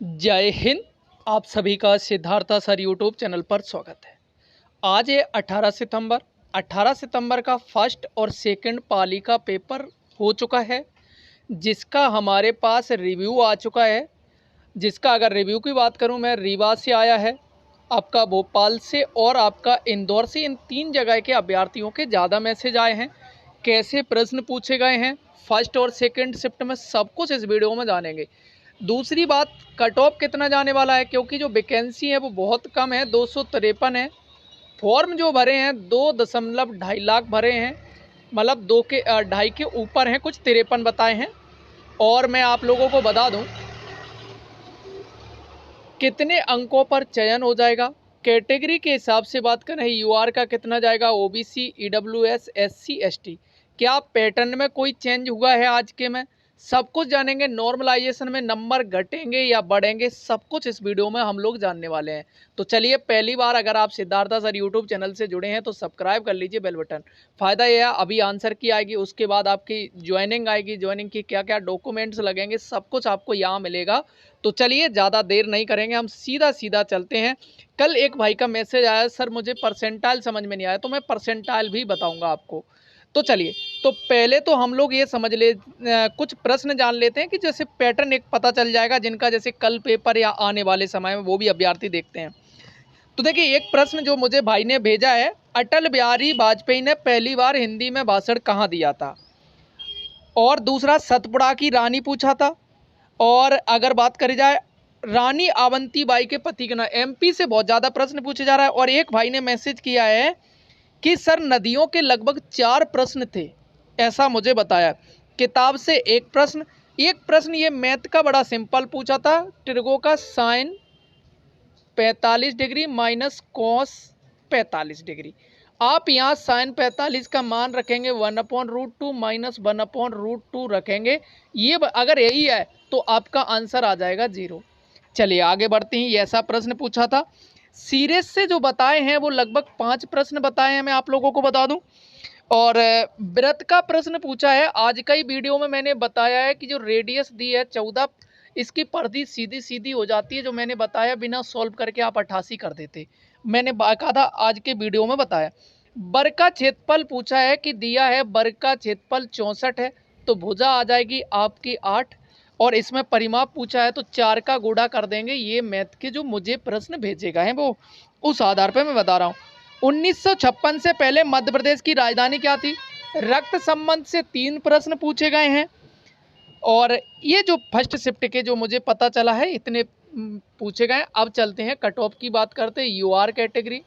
जय हिंद। आप सभी का सिद्धार्था सर यूट्यूब चैनल पर स्वागत है। आज है 18 सितंबर का फर्स्ट और सेकंड पाली का पेपर हो चुका है, जिसका हमारे पास रिव्यू आ चुका है। जिसका अगर रिव्यू की बात करूं, मैं रीवा से आया है, आपका भोपाल से और आपका इंदौर से। इन 3 जगह के अभ्यर्थियों के ज़्यादा मैसेज आए हैं। कैसे प्रश्न पूछे गए हैं फर्स्ट और सेकंड शिफ्ट में, सब कुछ इस वीडियो में जानेंगे। दूसरी बात, कट ऑफ कितना जाने वाला है, क्योंकि जो वैकेंसी है वो बहुत कम है, 253 है। फॉर्म जो भरे हैं 2.2 लाख भरे हैं, मतलब 2 के 2.5 के ऊपर हैं, कुछ 53 बताए हैं। और मैं आप लोगों को बता दूं कितने अंकों पर चयन हो जाएगा। कैटेगरी के हिसाब से बात करें, यूआर का कितना जाएगा, ओबीसी, ईडब्ल्यूएस, एससी, एसटी, क्या पैटर्न में कोई चेंज हुआ है आज के में, सब कुछ जानेंगे। नॉर्मलाइजेशन में नंबर घटेंगे या बढ़ेंगे, सब कुछ इस वीडियो में हम लोग जानने वाले हैं। तो चलिए, पहली बार अगर आप सिद्धार्था सर यूट्यूब चैनल से जुड़े हैं तो सब्सक्राइब कर लीजिए, बेल बटन। फ़ायदा यह है, अभी आंसर की आएगी, उसके बाद आपकी ज्वाइनिंग आएगी, ज्वाइनिंग की क्या क्या डॉक्यूमेंट्स लगेंगे, सब कुछ आपको यहाँ मिलेगा। तो चलिए, ज़्यादा देर नहीं करेंगे, हम सीधा सीधा चलते हैं। कल एक भाई का मैसेज आया, सर मुझे परसेंटाइल समझ में नहीं आया, तो मैं परसेंटाइल भी बताऊंगा आपको। तो चलिए, तो पहले तो हम लोग ये समझ ले, कुछ प्रश्न जान लेते हैं कि जैसे पैटर्न एक पता चल जाएगा, जिनका जैसे कल पेपर या आने वाले समय में वो भी अभ्यर्थी देखते हैं। तो देखिए, एक प्रश्न जो मुझे भाई ने भेजा है, अटल बिहारी वाजपेयी ने पहली बार हिंदी में भाषण कहाँ दिया था। और दूसरा, सतपुड़ा की रानी पूछा था। और अगर बात करी जाए रानी अवंतीबाई के पति का नाम, एमपी से बहुत ज़्यादा प्रश्न पूछे जा रहा है। और एक भाई ने मैसेज किया है कि सर नदियों के लगभग 4 प्रश्न थे, ऐसा मुझे बताया। किताब से एक प्रश्न ये मैथ का बड़ा सिंपल पूछा था, ट्रिगो का sine 45 degree minus cos 45 degree. आप यहाँ साइन 45 का मान रखेंगे 1/√2 माइनस 1/√2 रखेंगे। ये अगर यही है तो आपका आंसर आ जाएगा 0। चलिए आगे बढ़ते हैं। ये ऐसा प्रश्न पूछा था। सीरीज से जो बताए हैं वो लगभग 5 प्रश्न बताए हैं, मैं आप लोगों को बता दूं। और व्रत का प्रश्न पूछा है। आज का ही वीडियो में मैंने बताया है कि जो रेडियस दी है 14, इसकी परिधि सीधी सीधी हो जाती है, जो मैंने बताया बिना सॉल्व करके आप 88 कर देते, मैंने बाकायदा आज के वीडियो में बताया। वर्ग का क्षेत्रफल पूछा है कि दिया है वर्ग का क्षेत्रफल 64 है, तो भुजा आ जाएगी आपकी 8। और इसमें परिमाप पूछा है तो 4 का गुणा कर देंगे। ये मैथ के जो मुझे प्रश्न भेजे गए हैं वो उस आधार पर मैं बता रहा हूँ। 1956 से पहले मध्य प्रदेश की राजधानी क्या थी। रक्त संबंध से 3 प्रश्न पूछे गए हैं। और ये जो फर्स्ट शिफ्ट के जो मुझे पता चला है इतने पूछे गए। अब चलते हैं कट ऑफ की बात करते हैं। यूआर कैटेगरी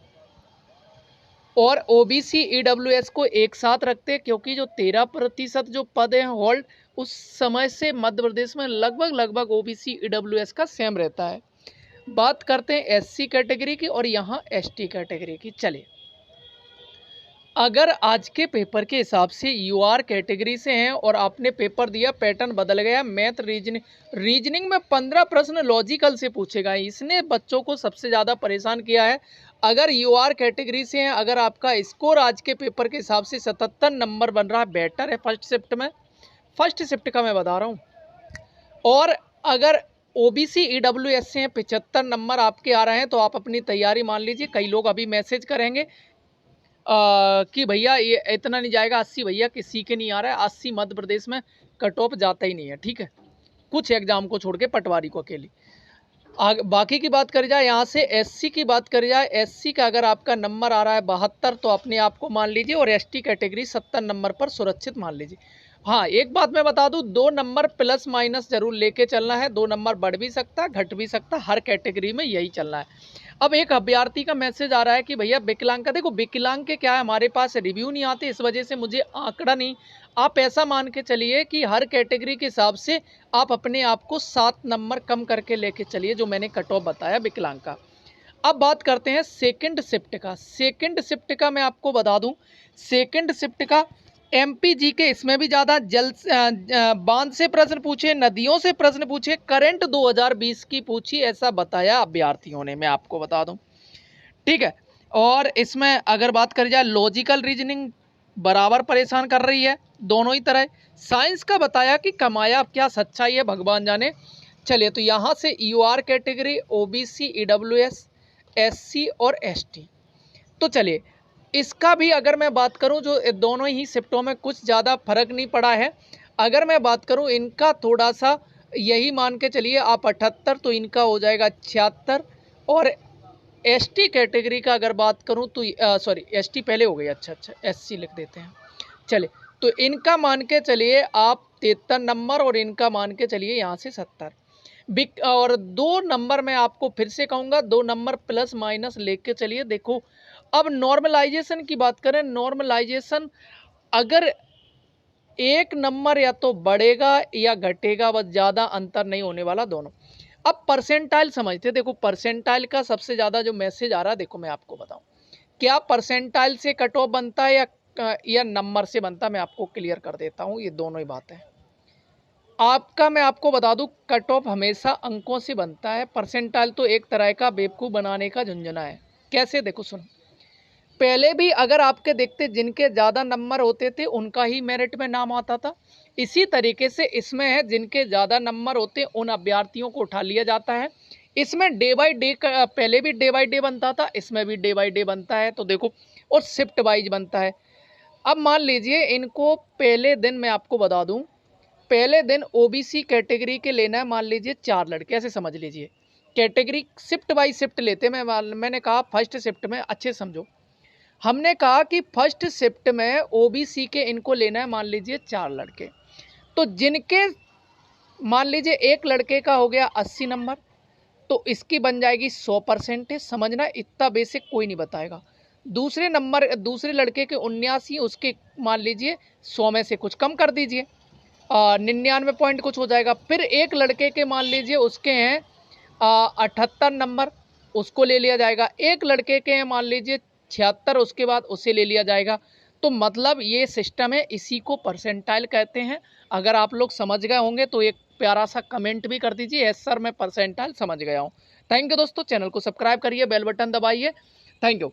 और ओबीसी ईडब्ल्यूएस को एक साथ रखते हैं, क्योंकि जो 13% जो पद हैं होल्ड, उस समय से मध्य प्रदेश में लगभग ओबीसी ईडब्ल्यूएस का सेम रहता है। बात करते हैं एससी कैटेगरी की और यहाँ एसटी कैटेगरी की। चलिए, अगर आज के पेपर के हिसाब से यूआर कैटेगरी से हैं और आपने पेपर दिया, पैटर्न बदल गया। मैथ रीजनिंग में 15 प्रश्न लॉजिकल से पूछे गए, इसने बच्चों को सबसे ज़्यादा परेशान किया है। अगर यूआर कैटेगरी से हैं, अगर आपका स्कोर आज के पेपर के हिसाब से 77 नंबर बन रहा है, बेटर है फर्स्ट शिफ्ट में। फर्स्ट शिफ्ट का मैं बता रहा हूँ। और अगर ओबीसी ईडब्ल्यूएस से 75 नंबर आपके आ रहे हैं तो आप अपनी तैयारी मान लीजिए। कई लोग अभी मैसेज करेंगे कि भैया ये इतना नहीं जाएगा, 80 भैया किसी के नहीं आ रहा है। 80 मध्य प्रदेश में कट ऑफ जाता ही नहीं है, ठीक है, कुछ एग्जाम को छोड़ के, पटवारी को अकेली। बाकी की बात करी जाए, यहाँ से एससी की बात करी जाए, एससी का अगर आपका नंबर आ रहा है 72 तो अपने आप को मान लीजिए, और एसटी कैटेगरी 70 नंबर पर सुरक्षित मान लीजिए। हाँ, एक बात मैं बता दूं, 2 नंबर प्लस माइनस जरूर लेके चलना है। 2 नंबर बढ़ भी सकता, घट भी सकता, हर कैटेगरी में यही चलना है। अब एक अभ्यर्थी का मैसेज आ रहा है कि भैया विकलांग का, देखो विकलांग के क्या है, हमारे पास रिव्यू नहीं आते, इस वजह से मुझे आंकड़ा नहीं। आप ऐसा मान के चलिए कि हर कैटेगरी के हिसाब से आप अपने आप को 7 नंबर कम करके लेके चलिए, जो मैंने कट ऑफ बताया विकलांग का। अब बात करते हैं सेकंड शिफ्ट का। सेकंड शिफ्ट का मैं आपको बता दूं, सेकंड शिफ्ट का एमपीजी के इसमें भी ज़्यादा जल बांध से प्रश्न पूछे, नदियों से प्रश्न पूछे, करंट 2020 की पूछी, ऐसा बताया अभ्यर्थियों ने, मैं आपको बता दूं, ठीक है। और इसमें अगर बात करी जाए लॉजिकल रीजनिंग बराबर परेशान कर रही है, दोनों ही तरह। साइंस का बताया कि कमाया, अब क्या सच्चाई है भगवान जाने। चलिए, तो यहाँ से UR category, OBC, EWS, SC और एसटी। तो चलिए, इसका भी अगर मैं बात करूं, जो दोनों ही शिफ्टों में कुछ ज़्यादा फर्क नहीं पड़ा है। अगर मैं बात करूं इनका, थोड़ा सा यही मान के चलिए आप 78, तो इनका हो जाएगा 76। और एसटी कैटेगरी का अगर बात करूं तो सॉरी, एसटी पहले हो गई, अच्छा एससी लिख देते हैं। चलिए, तो इनका मान के चलिए आप 73 नंबर, और इनका मान के चलिए यहाँ से 70। और 2 नंबर मैं आपको फिर से कहूँगा, 2 नंबर प्लस माइनस लेके चलिए। देखो, अब नॉर्मलाइजेशन की बात करें, नॉर्मलाइजेशन अगर 1 नंबर या तो बढ़ेगा या घटेगा, बस ज़्यादा अंतर नहीं होने वाला दोनों। अब परसेंटाइल समझते, देखो परसेंटाइल का सबसे ज़्यादा जो मैसेज आ रहा है, देखो मैं आपको बताऊं, क्या परसेंटाइल से कट ऑफ बनता है या नंबर से बनता है, मैं आपको क्लियर कर देता हूं, ये दोनों ही बातें। आपका मैं आपको बता दूं, कट ऑफ हमेशा अंकों से बनता है, परसेंटाइल तो एक तरह का बेवकूफ़ बनाने का झुंझुना है। कैसे, देखो सुनो, पहले भी अगर आपके देखते जिनके ज़्यादा नंबर होते थे उनका ही मेरिट में नाम आता था। इसी तरीके से इसमें है, जिनके ज़्यादा नंबर होते हैं उन अभ्यर्थियों को उठा लिया जाता है। इसमें डे बाय डे, पहले भी डे बाय डे बनता था, इसमें भी डे बाय डे बनता है, तो देखो, और शिफ्ट वाइज बनता है। अब मान लीजिए इनको पहले दिन मैं आपको बता दूं, पहले दिन ओबीसी कैटेगरी के लेना है, मान लीजिए 4 लड़के, ऐसे समझ लीजिए कैटेगरी शिफ्ट बाई शिफ्ट लेते। मैंने कहा फर्स्ट शिफ्ट में, अच्छे समझो, हमने कहा कि फर्स्ट शिफ्ट में ओबीसी के इनको लेना है मान लीजिए 4 लड़के। तो जिनके मान लीजिए एक लड़के का हो गया 80 नंबर, तो इसकी बन जाएगी 100%। समझना, इतना बेसिक कोई नहीं बताएगा। दूसरे लड़के के 79, उसके मान लीजिए 100 में से कुछ कम कर दीजिए, 99 पॉइंट कुछ हो जाएगा। फिर एक लड़के के मान लीजिए उसके हैं 78 नंबर, उसको ले लिया जाएगा। एक लड़के के हैं मान लीजिए 76, उसके बाद उसे ले लिया जाएगा। तो मतलब ये सिस्टम है, इसी को परसेंटाइल कहते हैं। अगर आप लोग समझ गए होंगे तो एक प्यारा सा कमेंट भी कर दीजिए, यस सर मैं परसेंटाइल समझ गया हूँ। थैंक यू दोस्तों, चैनल को सब्सक्राइब करिए, बेल बटन दबाइए। Thank you.